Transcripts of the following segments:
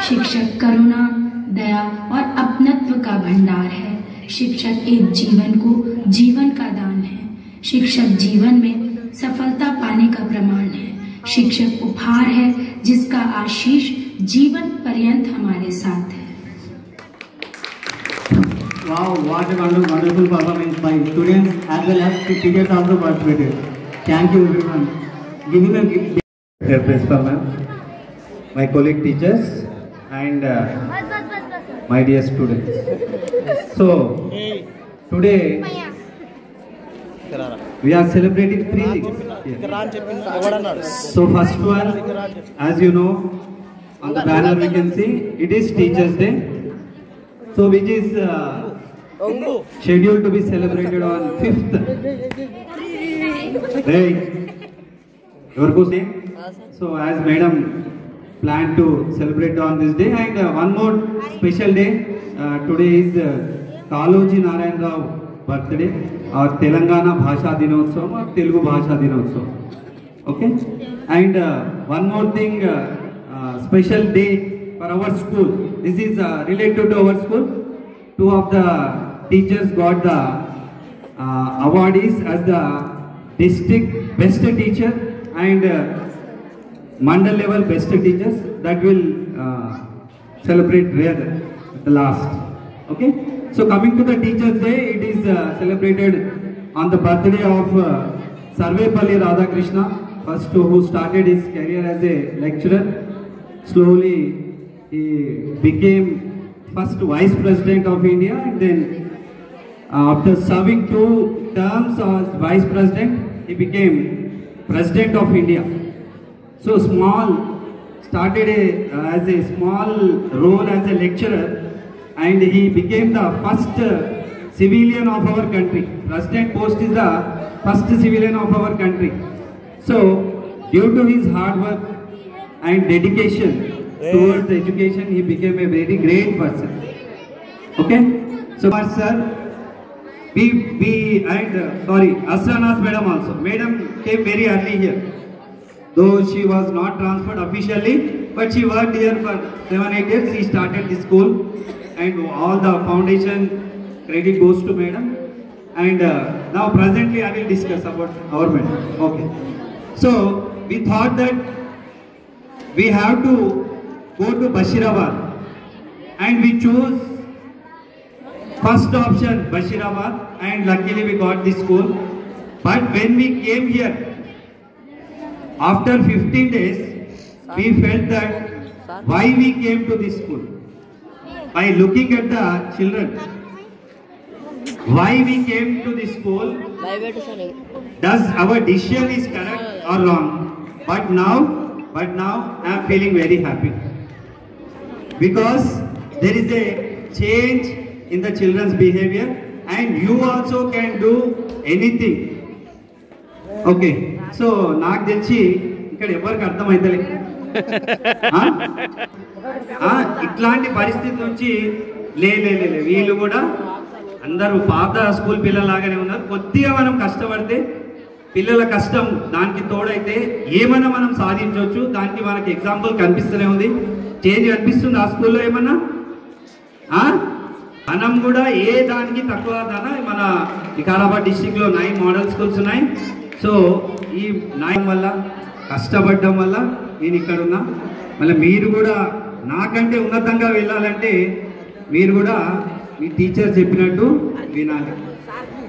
शिक्षक करुणा, दया और अपनत्व का भंडार है। शिक्षक एक जीवन को जीवन का दान है। शिक्षक जीवन में सफलता पाने का प्रमाण है। शिक्षक उपहार है जिसका आशीष जीवन पर्यंत हमारे साथ है। Wow, what a wonderful performance by students as well as the teachers also participated. Thank you everyone. Giving a gift. Dear principal ma'am, my colleague teachers and my dear students. So today we are celebrating 3 things here. So first one, as you know, on the banner we can see it is Teachers Day. So which is scheduled to be celebrated on 5th. Right? So as madam planned to celebrate on this day, and one more special day. Today is Kaloji Narayan Rao birthday or Telangana Bhasha Dinotsavam or Telugu Bhasha Dinotsavam. Okay, and one more thing, special day for our school. This is related to our school. 2 of the teachers got the awardees as the district best teacher and mandal level best teachers. That will celebrate there at the last. Okay, so coming to the Teachers Day, it is celebrated on the birthday of Sarvepalli Radhakrishna, first who started his career as a lecturer. Slowly he became first Vice President of India, and then after serving 2 terms as Vice President, he became President of India. So started as a small role as a lecturer, and he became the first civilian of our country. President post is the first civilian of our country. So due to his hard work and dedication towards education, he became a very great person. Okay, so sir, Asranas madam also. Madam came very early here, though she was not transferred officially, but she worked here for 7-8 years. She started the school, and all the foundation credit goes to madam. And now presently I will discuss about our madam. Okay, so we thought that we have to go to Bashirabad, and we chose first option Bashirabad, and luckily we got this school. But when we came here, after 15 days, we felt that why we came to this school. By looking at the children, why we came to this school, does our decision is correct or wrong? But now I am feeling very happy, because there is a change in the children's behavior, and you also can do anything. Okay, so నాకు తెలిసి ఇక్కడ ఎవరికి అర్థమైతలే, ఇట్లాంటి పరిస్థితి నుంచి లే వీళ్ళు కూడా అందరూ పాత స్కూల్ పిల్లలాగానే ఉన్నారు. కొద్దిగా మనం కష్టపడితే, పిల్లల కష్టం దానికి తోడైతే ఏమైనా మనం సాధించవచ్చు. దానికి మనకి ఎగ్జాంపుల్ కనిపిస్తూనే ఉంది. చేంజ్ కనిపిస్తుంది ఆ స్కూల్లో. ఏమన్నా మనం కూడా ఏ దానికి తక్కువ మన వికారాబాద్ డిస్టిక్లో 9 మోడల్ స్కూల్స్ ఉన్నాయి. సో ఈ 9 వల్ల, కష్టపడడం వల్ల నేను ఇక్కడ ఉన్నా. మళ్ళీ మీరు కూడా నాకంటే ఉన్నతంగా వెళ్ళాలంటే మీరు కూడా మీ టీచర్ చెప్పినట్టు వినాలి.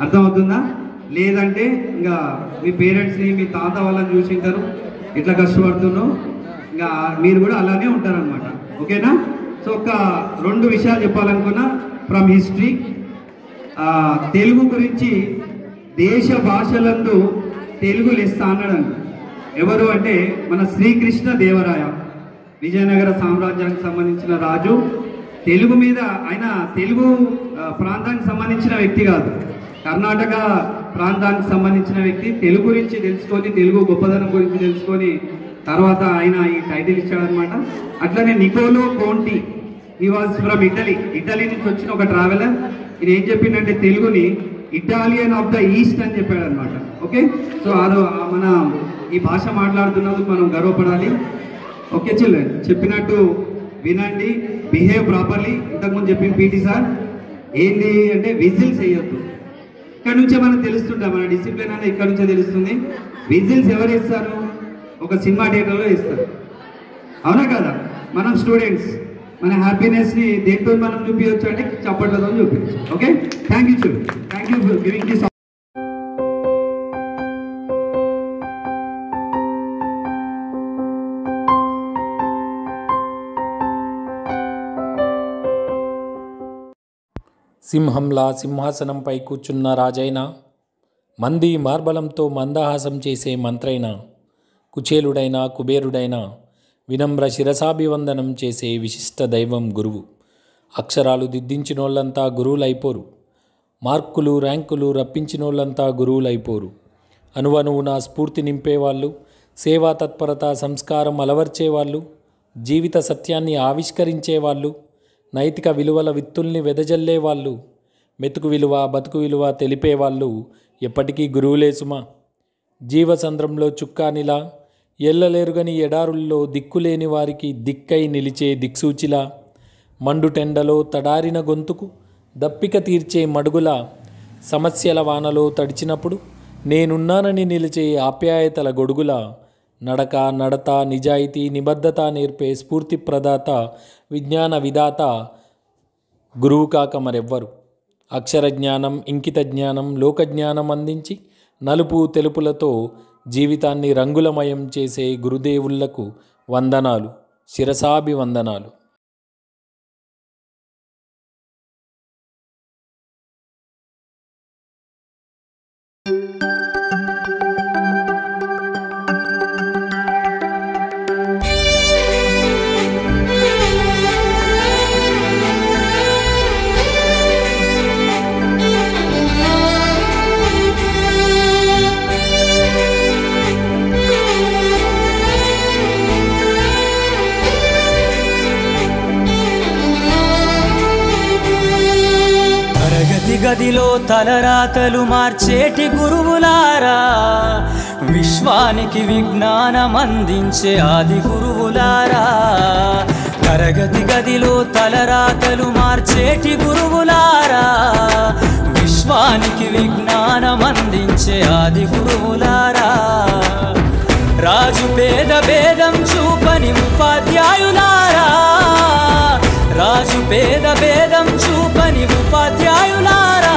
అర్థమవుతుందా? లేదంటే ఇంకా మీ పేరెంట్స్ని, మీ తాత వాళ్ళని చూసింటారు ఎట్లా కష్టపడుతున్నావు, ఇంకా మీరు కూడా అలానే ఉంటారనమాట. ఓకేనా? సో ఒక 2 విషయాలు చెప్పాలనుకున్నా ఫ్రమ్ హిస్టరీ. తెలుగు గురించి దేశ భాషలందు తెలుగు లెస్స అన్నాడు. ఎవరు అంటే మన శ్రీకృష్ణ దేవరాయ, విజయనగర సామ్రాజ్యానికి సంబంధించిన రాజు. తెలుగు మీద ఆయన తెలుగు ప్రాంతానికి సంబంధించిన వ్యక్తి కాదు, కర్ణాటక ప్రాంతానికి సంబంధించిన వ్యక్తి. తెలుగు గురించి తెలుసుకొని, తెలుగు గొప్పదనం గురించి తెలుసుకొని తర్వాత ఆయన ఈ టైటిల్ ఇచ్చాడనమాట. అట్లనే Niccolo Conti, he was from Italy. Italy నుంచి వచ్చిన ఒక ట్రావెలర్. ఇది ఏం చెప్పిందంటే తెలుగుని ఇటాలియన్ ఆఫ్ ద ఈస్ట్ అని చెప్పాడు అనమాట. ఓకే, సో అది మన ఈ భాష మాట్లాడుతున్నందుకు మనం గర్వపడాలి. ఓకే చిల్డ్రన్, చెప్పినట్టు వినండి, బిహేవ్ ప్రాపర్లీ. ఇంతకుముందు చెప్పింది పీటీ సార్ ఏంటి అంటే విజిల్స్ వేయొద్దు. ఇక్కడ నుంచే మనకు తెలుస్తుంటాం, మన డిసిప్లిన్ అనేది ఇక్కడ నుంచే తెలుస్తుంది. విజిల్స్ ఎవరు ఇస్తారు? ఒక సినిమా థియేటర్లో ఇస్తారు, అవునా కదా? మనం స్టూడెంట్స్ మన హ్యాపీనెస్ని దేంతో మనం చూపించవచ్చు అంటే చప్పట్లతో చూపించచ్చు. Okay, thank you children, thank you for giving this. సింహంలా సింహాసనంపై కూర్చున్న రాజైన, మంది మార్బలంతో మందహాసం చేసే మంత్రైన, కుచేలుడైన కుబేరుడైన వినమ్ర శిరసాభివందనం చేసే విశిష్ట దైవం గురువు. అక్షరాలు దిద్దించినోళ్ళంతా గురువులైపోరు, మార్కులు ర్యాంకులు రప్పించినోళ్ళంతా గురువులైపోరు. అణువణువున స్ఫూర్తి నింపేవాళ్ళు, సేవా తత్పరత సంస్కారం అలవర్చేవాళ్ళు, జీవిత సత్యాన్ని ఆవిష్కరించేవాళ్ళు, నైతిక విలువల విత్తుల్ని వెదజల్లేవాళ్ళు, మెతుకు విలువ బతుకు విలువ తెలిపేవాళ్ళు ఎప్పటికీ గురువులే సుమా. జీవసంద్రంలో చుక్కానిలా, ఎల్లలేరుగని ఎడారుల్లో దిక్కులేని వారికి దిక్కై నిలిచే దిక్సూచిలా, మండుటెండలో తడారిన గొంతుకు దప్పిక తీర్చే మడుగులా, సమస్యల వానలో తడిచినప్పుడు నేనున్నానని నిలిచే ఆప్యాయతల గొడుగులా, నడక నడత నిజాయితీ నిబద్ధత నేర్పే స్ఫూర్తి ప్రదాత విజ్ఞాన విధాత గురువు కాక మరెవ్వరు. అక్షర జ్ఞానం ఇంకిత జ్ఞానం లోకజ్ఞానం అందించి నలుపు తెలుపులతో జీవితాన్ని రంగులమయం చేసే గురుదేవుళ్లకు వందనాలు, శిరసాభివందనాలు. గదిలో తలరాతలు మార్చేటి గురువులారా, విశ్వానికి విజ్ఞానం అందించే ఆది గురువులారా. తరగతి గదిలో తలరాతలు మార్చేటి గురువులారా, విశ్వానికి విజ్ఞానం అందించే ఆది గురువులారా. రాజు పేద భేదం చూపని ఉపాధ్యాయులారా, రాజు పేద భేదం చూపని ఉపాధ్యాయులారా.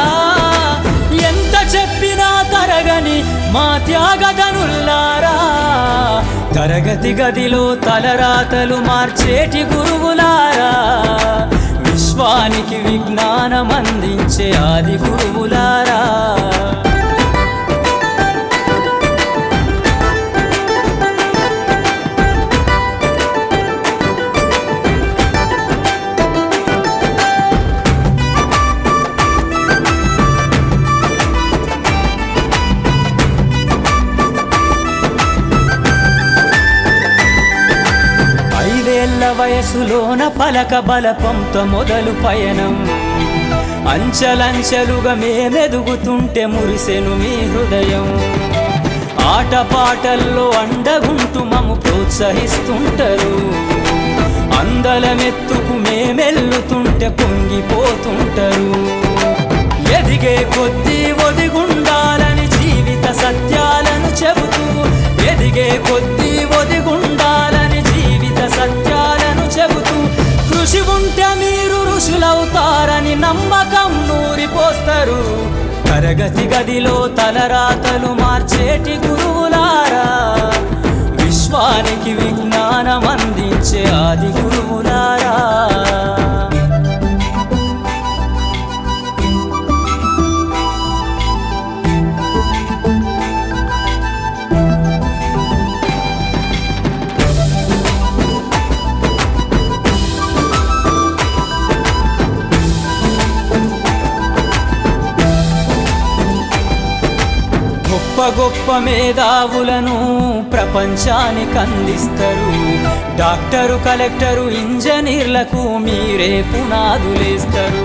ఎంత చెప్పినా తరగని మా త్యాగధనులారా. తరగతి గదిలో తలరాతలు మార్చేటి గురువులారా, విశ్వానికి విజ్ఞానం అందించే ఆది గురువులారా. వయసులోన పలక బలపంతో మొదలు పయనం, అంచెలంచెలుగా మేమెదుగుతుంటే మురిసెను మీ హృదయం. ఆటపాటల్లో అండగుంటూ మము ప్రోత్సహిస్తుంటారు, అందలమెత్తుకు మేమెల్లుతుంటే పొంగిపోతుంటారు. ఎదిగే కొద్దీ ఒదిగుండాలని జీవిత సత్యాలను చెబుతూ, ఎదిగే కొద్దీ ఒదిగుండాలని జీవిత సత్యాలను చెబుతూ, కృషి ఉంటే మీరు ఋషులవుతారని నమ్మకం నూరిపోస్తారు. తరగతి గదిలో తలరాతలు మార్చేటి గురువులారా, విశ్వానికి విజ్ఞానం అందించే ఆది గురువులారా. గొప్ప మేధావులను ప్రపంచానికి అందిస్తారు. డాక్టరు, కలెక్టరు, ఇంజనీర్లకు మీరే పునాదులేస్తారు.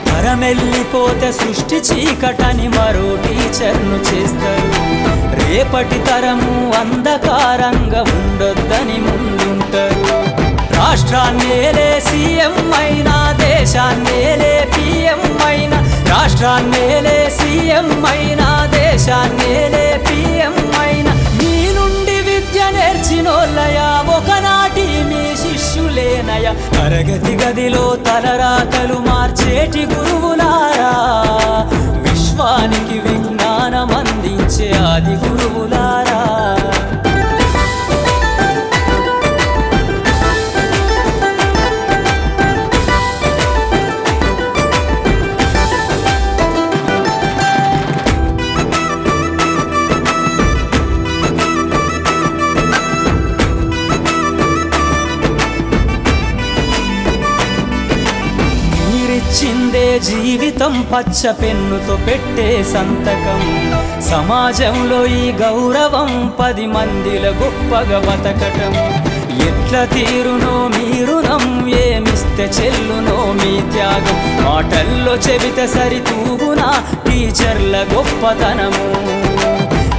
తరమెల్లిపోతే సృష్టి చీకటని మరో టీచర్ను చేస్తారు. రేపటి తరము అంధకారంగా ఉండొద్దని ముందుంటారు. రాష్ట్రాన్నేలే సీఎం అయినా, దేశాన్నేలే పిఎం అయినా, రాష్ట్రాన్నేలే సీఎం అయినా, దేశాన్నేలే పిఎం అయినా, మీ నుండి విద్య నేర్చినోళ్ళయా, ఒకనాటి మీ శిష్యులేనయా. తరగతి గదిలో తలరాతలు మార్చేటి గురువులారా, విశ్వానికి విజ్ఞానం అందించే ఆది గురువులారా. చిందే జీవితం పచ్చ పెన్నుతో పెట్టే సంతకం. సమాజంలో ఈ గౌరవం 10 మందిల గొప్పగా బతకటం. ఎట్ల తీరునో మీ రుణం, ఏమిస్తే చెల్లునో మీ త్యాగం. మాటల్లో చెబితే సరితూగునా టీచర్ల గొప్పతనము.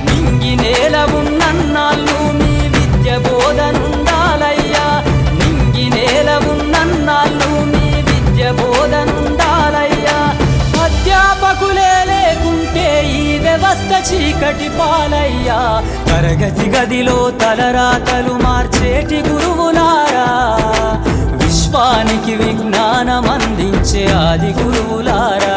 నింగి నేల ఉన్నన్నాళ్ళు మీ విద్య బోధనుండాలయ్యా. నింగి నేల ఉన్నన్నాళ్ళు మీ విద్య బోధనుండాలయ్యా. అధ్యాపకులే లేకుంటే ఈ వ్యవస్థ చీకటి పాలయ్యా. తరగతి గదిలో తలరాతలు మార్చేటి గురువులారా, విశ్వానికి విజ్ఞానం అందించే ఆది గురువులారా.